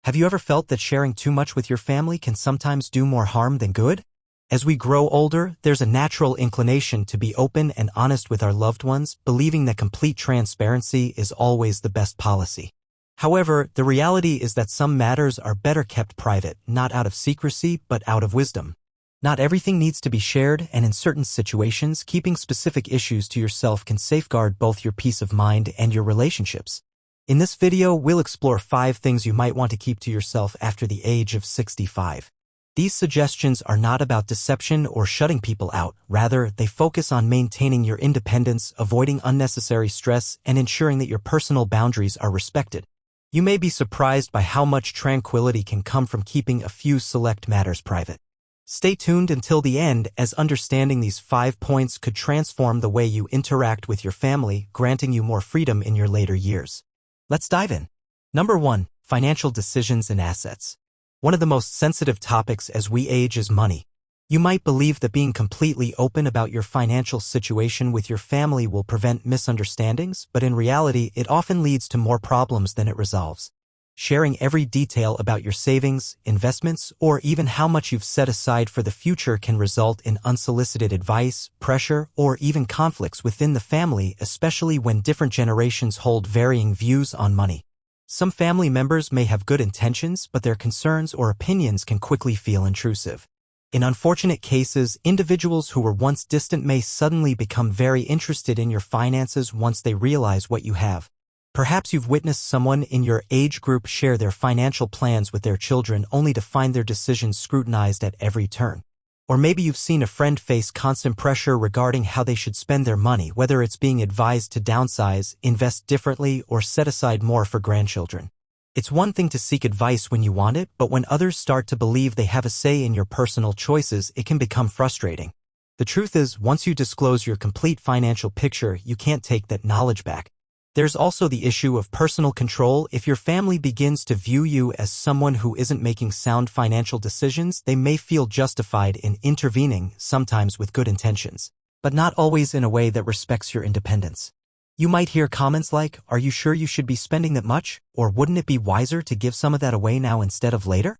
Have you ever felt that sharing too much with your family can sometimes do more harm than good? As we grow older, there's a natural inclination to be open and honest with our loved ones, believing that complete transparency is always the best policy. However, the reality is that some matters are better kept private, not out of secrecy, but out of wisdom. Not everything needs to be shared, and in certain situations, keeping specific issues to yourself can safeguard both your peace of mind and your relationships. In this video, we'll explore 5 things you might want to keep to yourself after the age of 65. These suggestions are not about deception or shutting people out. Rather, they focus on maintaining your independence, avoiding unnecessary stress, and ensuring that your personal boundaries are respected. You may be surprised by how much tranquility can come from keeping a few select matters private. Stay tuned until the end, as understanding these 5 points could transform the way you interact with your family, granting you more freedom in your later years. Let's dive in. Number 1. Financial decisions and assets. One of the most sensitive topics as we age is money. You might believe that being completely open about your financial situation with your family will prevent misunderstandings, but in reality, it often leads to more problems than it resolves. Sharing every detail about your savings, investments, or even how much you've set aside for the future can result in unsolicited advice, pressure, or even conflicts within the family, especially when different generations hold varying views on money. Some family members may have good intentions, but their concerns or opinions can quickly feel intrusive. In unfortunate cases, individuals who were once distant may suddenly become very interested in your finances once they realize what you have. Perhaps you've witnessed someone in your age group share their financial plans with their children only to find their decisions scrutinized at every turn. Or maybe you've seen a friend face constant pressure regarding how they should spend their money, whether it's being advised to downsize, invest differently, or set aside more for grandchildren. It's one thing to seek advice when you want it, but when others start to believe they have a say in your personal choices, it can become frustrating. The truth is, once you disclose your complete financial picture, you can't take that knowledge back. There's also the issue of personal control. If your family begins to view you as someone who isn't making sound financial decisions, they may feel justified in intervening, sometimes with good intentions, but not always in a way that respects your independence. You might hear comments like, "Are you sure you should be spending that much?" Or "Wouldn't it be wiser to give some of that away now instead of later?"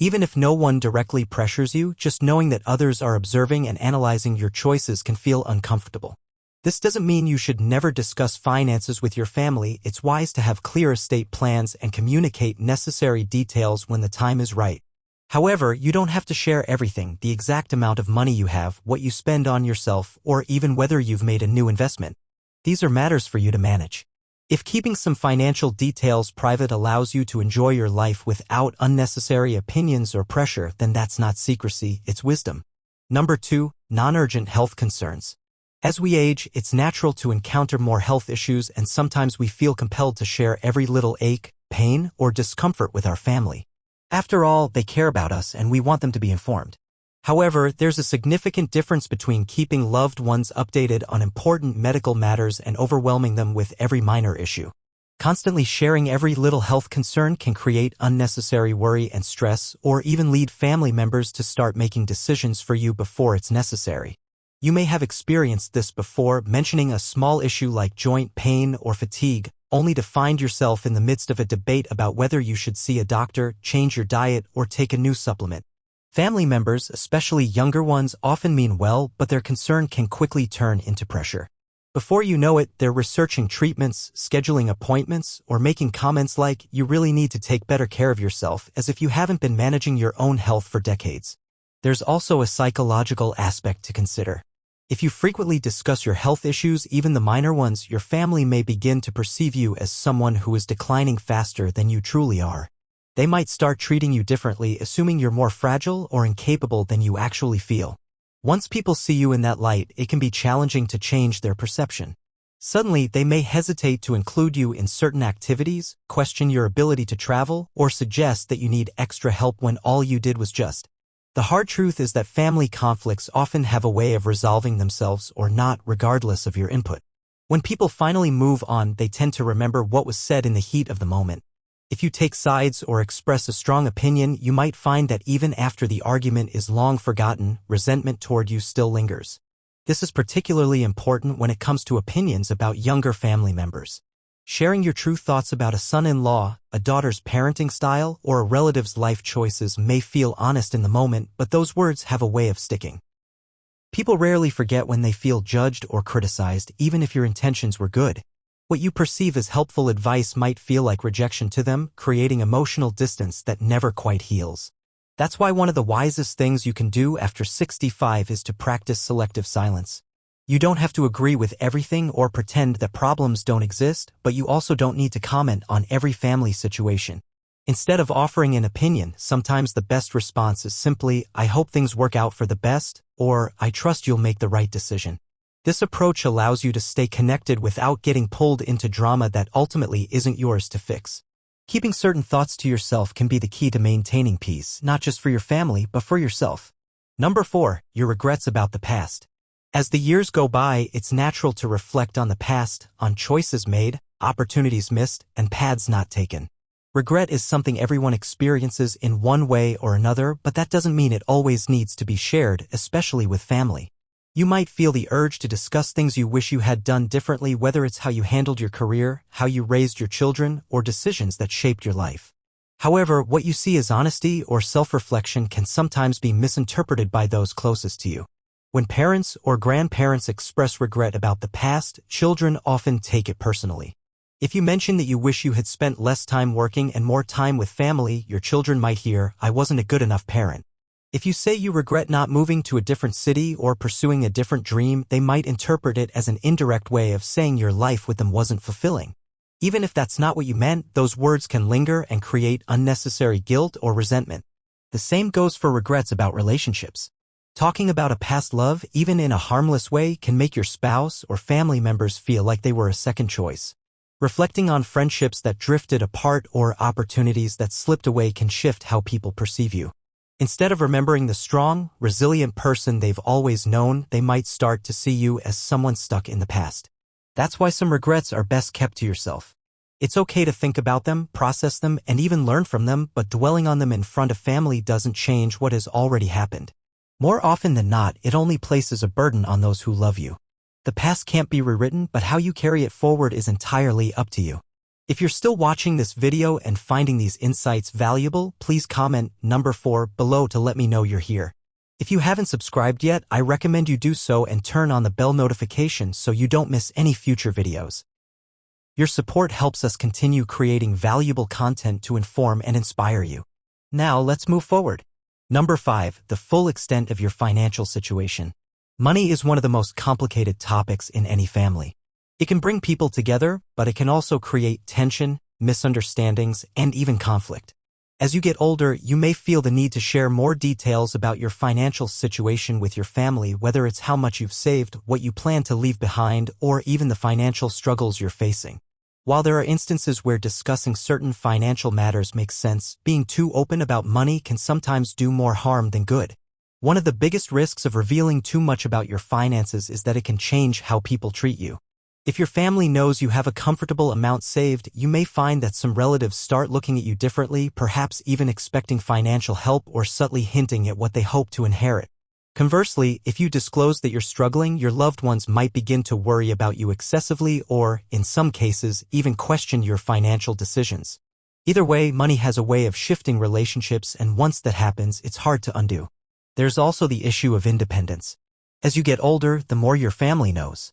Even if no one directly pressures you, just knowing that others are observing and analyzing your choices can feel uncomfortable. This doesn't mean you should never discuss finances with your family. It's wise to have clear estate plans and communicate necessary details when the time is right. However, you don't have to share everything: the exact amount of money you have, what you spend on yourself, or even whether you've made a new investment. These are matters for you to manage. If keeping some financial details private allows you to enjoy your life without unnecessary opinions or pressure, then that's not secrecy, it's wisdom. Number 2. Non-urgent health concerns. As we age, it's natural to encounter more health issues, and sometimes we feel compelled to share every little ache, pain, or discomfort with our family. After all, they care about us and we want them to be informed. However, there's a significant difference between keeping loved ones updated on important medical matters and overwhelming them with every minor issue. Constantly sharing every little health concern can create unnecessary worry and stress, or even lead family members to start making decisions for you before it's necessary. You may have experienced this before, mentioning a small issue like joint pain or fatigue, only to find yourself in the midst of a debate about whether you should see a doctor, change your diet, or take a new supplement. Family members, especially younger ones, often mean well, but their concern can quickly turn into pressure. Before you know it, they're researching treatments, scheduling appointments, or making comments like, "You really need to take better care of yourself," as if you haven't been managing your own health for decades. There's also a psychological aspect to consider. If you frequently discuss your health issues, even the minor ones, your family may begin to perceive you as someone who is declining faster than you truly are. They might start treating you differently, assuming you're more fragile or incapable than you actually feel. Once people see you in that light, it can be challenging to change their perception. Suddenly, they may hesitate to include you in certain activities, question your ability to travel, or suggest that you need extra help when all you did was just. The hard truth is that family conflicts often have a way of resolving themselves or not, regardless of your input. When people finally move on, they tend to remember what was said in the heat of the moment. If you take sides or express a strong opinion, you might find that even after the argument is long forgotten, resentment toward you still lingers. This is particularly important when it comes to opinions about younger family members. Sharing your true thoughts about a son-in-law, a daughter's parenting style, or a relative's life choices may feel honest in the moment, but those words have a way of sticking. People rarely forget when they feel judged or criticized, even if your intentions were good. What you perceive as helpful advice might feel like rejection to them, creating emotional distance that never quite heals. That's why one of the wisest things you can do after 65 is to practice selective silence. You don't have to agree with everything or pretend that problems don't exist, but you also don't need to comment on every family situation. Instead of offering an opinion, sometimes the best response is simply, "I hope things work out for the best," or "I trust you'll make the right decision." This approach allows you to stay connected without getting pulled into drama that ultimately isn't yours to fix. Keeping certain thoughts to yourself can be the key to maintaining peace, not just for your family, but for yourself. Number 4, your regrets about the past. As the years go by, it's natural to reflect on the past, on choices made, opportunities missed, and paths not taken. Regret is something everyone experiences in one way or another, but that doesn't mean it always needs to be shared, especially with family. You might feel the urge to discuss things you wish you had done differently, whether it's how you handled your career, how you raised your children, or decisions that shaped your life. However, what you see as honesty or self-reflection can sometimes be misinterpreted by those closest to you. When parents or grandparents express regret about the past, children often take it personally. If you mention that you wish you had spent less time working and more time with family, your children might hear, "I wasn't a good enough parent." If you say you regret not moving to a different city or pursuing a different dream, they might interpret it as an indirect way of saying your life with them wasn't fulfilling. Even if that's not what you meant, those words can linger and create unnecessary guilt or resentment. The same goes for regrets about relationships. Talking about a past love, even in a harmless way, can make your spouse or family members feel like they were a second choice. Reflecting on friendships that drifted apart or opportunities that slipped away can shift how people perceive you. Instead of remembering the strong, resilient person they've always known, they might start to see you as someone stuck in the past. That's why some regrets are best kept to yourself. It's okay to think about them, process them, and even learn from them, but dwelling on them in front of family doesn't change what has already happened. More often than not, it only places a burden on those who love you. The past can't be rewritten, but how you carry it forward is entirely up to you. If you're still watching this video and finding these insights valuable, please comment number 4 below to let me know you're here. If you haven't subscribed yet, I recommend you do so and turn on the bell notification so you don't miss any future videos. Your support helps us continue creating valuable content to inform and inspire you. Now let's move forward. Number 5, the full extent of your financial situation. Money is one of the most complicated topics in any family. It can bring people together, but it can also create tension, misunderstandings, and even conflict. As you get older, you may feel the need to share more details about your financial situation with your family, whether it's how much you've saved, what you plan to leave behind, or even the financial struggles you're facing. While there are instances where discussing certain financial matters makes sense, being too open about money can sometimes do more harm than good. One of the biggest risks of revealing too much about your finances is that it can change how people treat you. If your family knows you have a comfortable amount saved, you may find that some relatives start looking at you differently, perhaps even expecting financial help or subtly hinting at what they hope to inherit. Conversely, if you disclose that you're struggling, your loved ones might begin to worry about you excessively or, in some cases, even question your financial decisions. Either way, money has a way of shifting relationships, and once that happens, it's hard to undo. There's also the issue of independence. As you get older, the more your family knows,